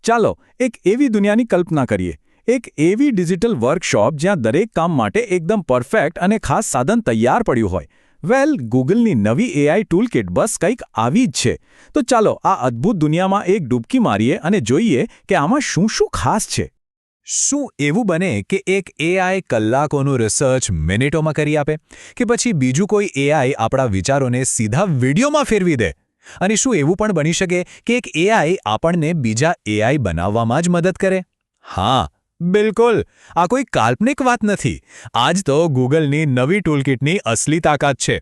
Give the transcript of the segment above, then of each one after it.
ચાલો એક એવી દુનિયાની કલ્પના કરીએ, એક એવી ડિજિટલ વર્કશોપ જ્યાં દરેક કામ માટે એકદમ પરફેક્ટ અને ખાસ સાધન તૈયાર પડ્યું હોય. ગૂગલની નવી એઆઈ ટૂલકિટ બસ કંઈક આવી જ છે. તો ચાલો આ અદ્ભુત દુનિયામાં એક ડૂબકી મારીએ અને જોઈએ કે આમાં શું શું ખાસ છે. શું એવું બને કે એક એઆઈ કલાકોનું રિસર્ચ મિનિટોમાં કરી આપે, કે પછી બીજું કોઈ એઆઈ આપણા વિચારોને સીધા વિડીયોમાં ફેરવી દે? અને શું એવું પણ બની શકે કે એક એઆઈ આપણને બીજા એઆઈ બનાવવામાં જ મદદ કરે? હા, બિલકુલ. આ કોઈ કાલ્પનિક વાત નથી. આજ તો ગૂગલની નવી ટૂલકિટની અસલી તાકાત છે.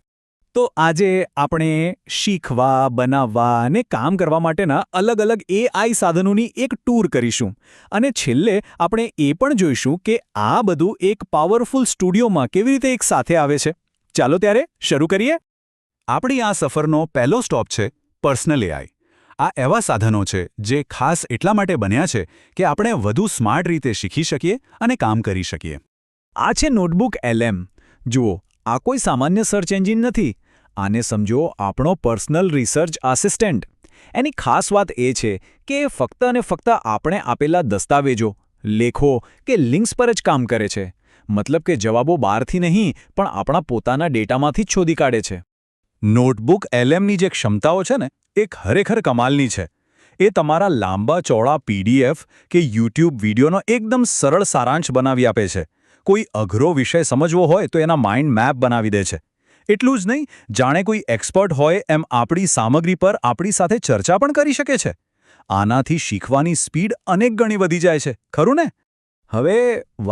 તો આજે આપણે શીખવા, બનાવવા અને કામ કરવા માટેના અલગ અલગ એઆઈ સાધનોની એક ટૂર કરીશું. અને છેલ્લે આપણે એ પણ જોઈશું કે આ બધું એક પાવરફુલ સ્ટુડિયોમાં કેવી રીતે એક સાથે આવે છે. ચાલો ત્યારે શરૂ કરીએ. આપણી આ સફરનો પહેલો સ્ટોપ છે પર્સનલ એઆઈ. આ એવા સાધનો છે જે ખાસ એટલા માટે બન્યા છે કે આપણે વધુ સ્માર્ટ રીતે શીખી શકીએ અને કામ કરી શકીએ. આ છે નોટબુક LM. જુઓ, આ કોઈ સામાન્ય સર્ચ એન્જિન નથી. આને સમજો આપણો પર્સનલ રિસર્ચ આસિસ્ટન્ટ. એની ખાસ વાત એ છે કે એ ફક્ત અને ફક્ત આપણે આપેલા દસ્તાવેજો, લેખો કે લિંક્સ પર જ કામ કરે છે. મતલબ કે જવાબો બહારથી નહીં પણ આપણા પોતાના ડેટામાંથી જ શોધી કાઢે છે. નોટબુક LMની જે ક્ષમતાઓ છે ને, એ ખરેખર કમાલની છે. એ તમારા લાંબા ચોળા PDF કે YouTube વિડીયોનો એકદમ સરળ સારાંશ બનાવી આપે છે. કોઈ અઘરો વિષય સમજવો હોય તો એના માઇન્ડ મેપ બનાવી દે છે. એટલું જ નહીં, જાણે કોઈ એક્સપર્ટ હોય એમ આપણી સામગ્રી પર આપણી સાથે ચર્ચા પણ કરી શકે છે. આનાથી શીખવાની સ્પીડ અનેક ગણી વધી જાય છે, ખરું ને? હવે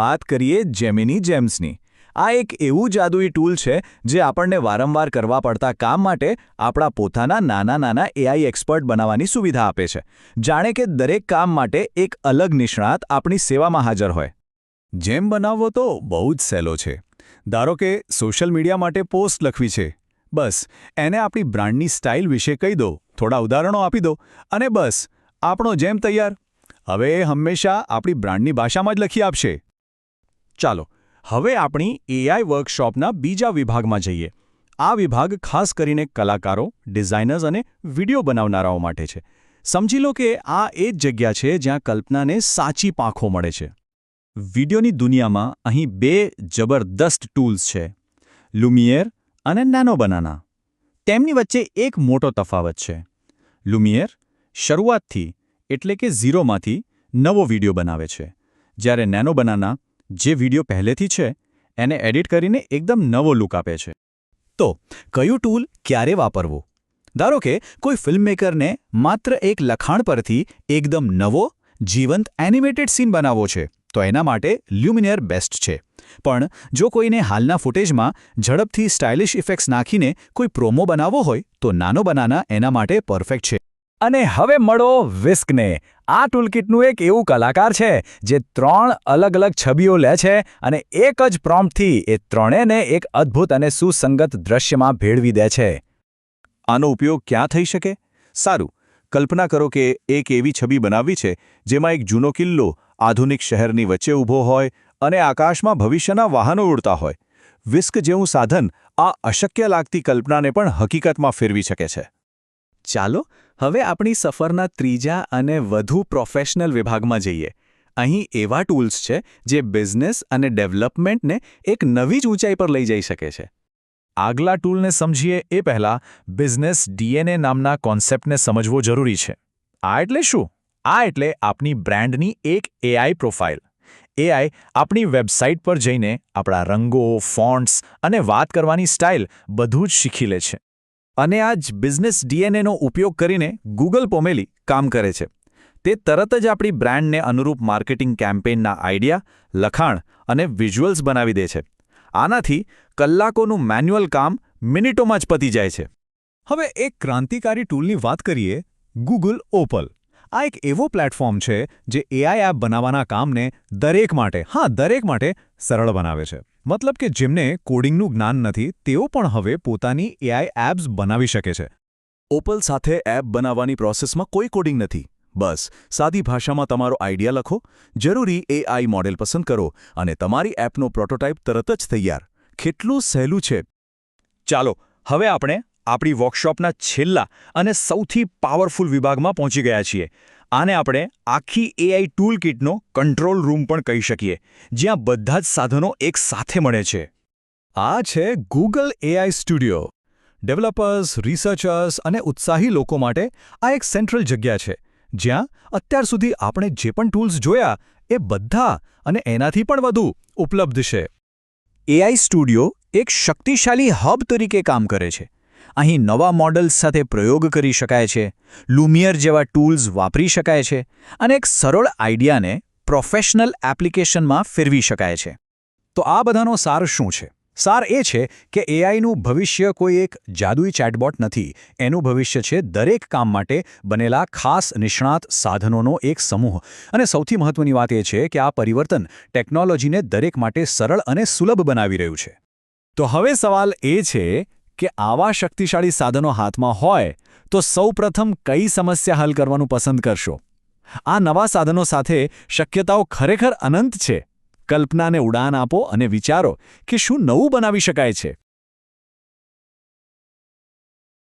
વાત કરીએ જેમિની જેમ્સની. આ એક એવું જાદુઈ ટૂલ છે જે આપણને વારંવાર કરવા પડતા કામ માટે આપણા પોતાના નાના એઆઈ એક્સપર્ટ બનાવવાની સુવિધા આપે છે. જાણે કે દરેક કામ માટે એક અલગ નિષ્ણાત આપણી સેવામાં હાજર હોય. જેમ બનાવવો તો બહુ જ સહેલો છે. ધારો કે સોશિયલ મીડિયા માટે પોસ્ટ લખવી છે. બસ એને આપણી બ્રાન્ડની સ્ટાઇલ વિશે કહી દો, થોડા ઉદાહરણો આપી દો, અને બસ આપણો જેમ તૈયાર. હવે એ હંમેશા આપણી બ્રાન્ડની ભાષામાં જ લખી આપશે. ચાલો હવે આપણી એઆઈ વર્કશોપના બીજા વિભાગમાં જઈએ. આ વિભાગ ખાસ કરીને કલાકારો, ડિઝાઇનર્સ અને વિડીયો બનાવનારાઓ માટે છે. સમજી લો કે આ એ જ જગ્યા છે જ્યાં કલ્પનાને સાચી પાંખો મળે છે. વિડીયોની દુનિયામાં અહીં બે જબરદસ્ત ટૂલ્સ છે, લુમિયર અને નેનો બનાના. તેમની વચ્ચે એક મોટો તફાવત છે. લુમિયર શરૂઆતથી એટલે કે ઝીરોમાંથી નવો વિડીયો બનાવે છે, જ્યારે નેનો બનાના જે વિડીયો પહેલેથી છે એને એડિટ કરીને એકદમ નવો લુક આપે છે. તો કયું ટૂલ ક્યારે વાપરવું? ધારો કે કોઈ ફિલ્મમેકરને માત્ર એક લખાણ પરથી એકદમ નવો, જીવંત એનિમેટેડ સીન બનાવવો છે તો એના માટે લ્યુમિનર બેસ્ટ છે. પણ જો કોઈને હાલના ફૂટેજમાં ઝડપથી સ્ટાઇલિશ ઇફેક્ટ્સ નાખીને કોઈ પ્રોમો બનાવવો હોય તો નાનો બનાના એના માટે પરફેક્ટ છે. અને હવે મળો વિસ્કને. આ ટૂલકિટનું એક એવું કલાકાર છે જે 3 અલગ અલગ છબીઓ લે છે અને એક જ પ્રોમ્પ્ટથી એ ત્રણેયને એક અદ્ભુત અને સુસંગત દ્રશ્યમાં ભેળવી દે છે. આનો ઉપયોગ ક્યાં થઈ શકે? સારું, કલ્પના કરો કે એક એવી છબી બનાવવી છે જેમાં એક જૂનો કિલ્લો આધુનિક શહેરની વચ્ચે ઊભો હોય અને આકાશમાં ભવિષ્યના વાહનો ઉડતા હોય. વિસ્ક જેવું સાધન આ અશક્ય લાગતી કલ્પનાને પણ હકીકતમાં ફેરવી શકે છે. ચાલો હવે આપણી સફરના ત્રીજા અને વધુ પ્રોફેશનલ વિભાગમાં જઈએ. અહીં એવા ટૂલ્સ છે જે બિઝનેસ અને ડેવલપમેન્ટને એક નવી જ ઊંચાઈ પર લઈ જઈ શકે છે. આગલા ટૂલને સમજીએ એ પહેલાં બિઝનેસ DNA નામના કોન્સેપ્ટને સમજવો જરૂરી છે. આ એટલે શું? આ એટલે આપણી બ્રાન્ડની એક એઆઈ પ્રોફાઇલ. એઆઈ આપણી વેબસાઇટ પર જઈને આપણા રંગો, ફોન્ટ્સ અને વાત કરવાની સ્ટાઇલ બધું જ શીખી લે છે. અને આ જ બિઝનેસ DNAનો ઉપયોગ કરીને ગૂગલ પોમેલી કામ કરે છે. તે તરત જ આપણી બ્રાન્ડને અનુરૂપ માર્કેટિંગ કેમ્પેઇનના આઈડિયા, લખાણ અને વિઝ્યુઅલ્સ બનાવી દે છે. આનાથી કલાકોનું મેન્યુઅલ કામ મિનિટોમાં જ પતી જાય છે. હવે એક ક્રાંતિકારી ટૂલની વાત કરીએ, ગૂગલ ઓપલ. આ એક એવો પ્લેટફોર્મ છે જે એઆઈ એપ બનાવવાના કામને દરેક માટે સરળ બનાવે છે. મતલબ કે જેમને કોડિંગનું જ્ઞાન નથી તેઓ પણ હવે પોતાની એઆઈ એપ્સ બનાવી શકે છે. ઓપલ સાથે એપ બનાવવાની પ્રોસેસમાં કોઈ કોડિંગ નથી. બસ સાદી ભાષામાં તમારો આઈડિયા લખો, જરૂરી એઆઈ મોડેલ પસંદ કરો અને તમારી એપનો પ્રોટોટાઇપ તરત જ તૈયાર. કેટલું સહેલું છે. ચાલો હવે આપણે આપણી વર્કશોપના છેલ્લા અને સૌથી પાવરફુલ વિભાગમાં પહોંચી ગયા છીએ. આને આપણે આખી એઆઈ ટૂલ કિટનો કંટ્રોલ રૂમ પણ કહી શકીએ, જ્યાં બધા જ સાધનો એક સાથે મળે છે. આ છે Google AI studio. Developers, researchers અને ઉત્સાહી લોકો માટે આ એક સેન્ટ્રલ જગ્યા છે, જ્યાં અત્યાર સુધી આપણે જે પણ ટૂલ્સ જોયા એ બધા અને એનાથી પણ વધુ ઉપલબ્ધ છે. એઆઈ સ્ટુડિયો એક શક્તિશાળી હબ તરીકે કામ કરે છે. અહીં નવા મોડલ્સ સાથે પ્રયોગ કરી શકાય છે, લુમિયર જેવા ટૂલ્સ વાપરી શકાય છે અને એક સરળ આઈડિયાને પ્રોફેશનલ એપ્લિકેશનમાં ફેરવી શકાય છે. તો આ બધાનો સાર શું છે? સાર એ છે કે એઆઈનું ભવિષ્ય કોઈ એક જાદુઈ ચેટબોટ નથી. એનું ભવિષ્ય છે દરેક કામ માટે બનેલા ખાસ નિષ્ણાત સાધનોનો એક સમૂહ. અને સૌથી મહત્વની વાત એ છે કે આ પરિવર્તન ટેકનોલોજીને દરેક માટે સરળ અને સુલભ બનાવી રહ્યું છે. તો હવે સવાલ એ છે કે આવા શક્તિશાળી સાધનો હાથમાં હોય તો સૌપ્રથમ કઈ સમસ્યા હલ કરવાનું પસંદ કરશો? આ નવા સાધનો સાથે શક્યતાઓ ખરેખર અનંત છે. કલ્પનાને ઉડાન આપો અને વિચારો કે શું નવું બનાવી શકાય છે.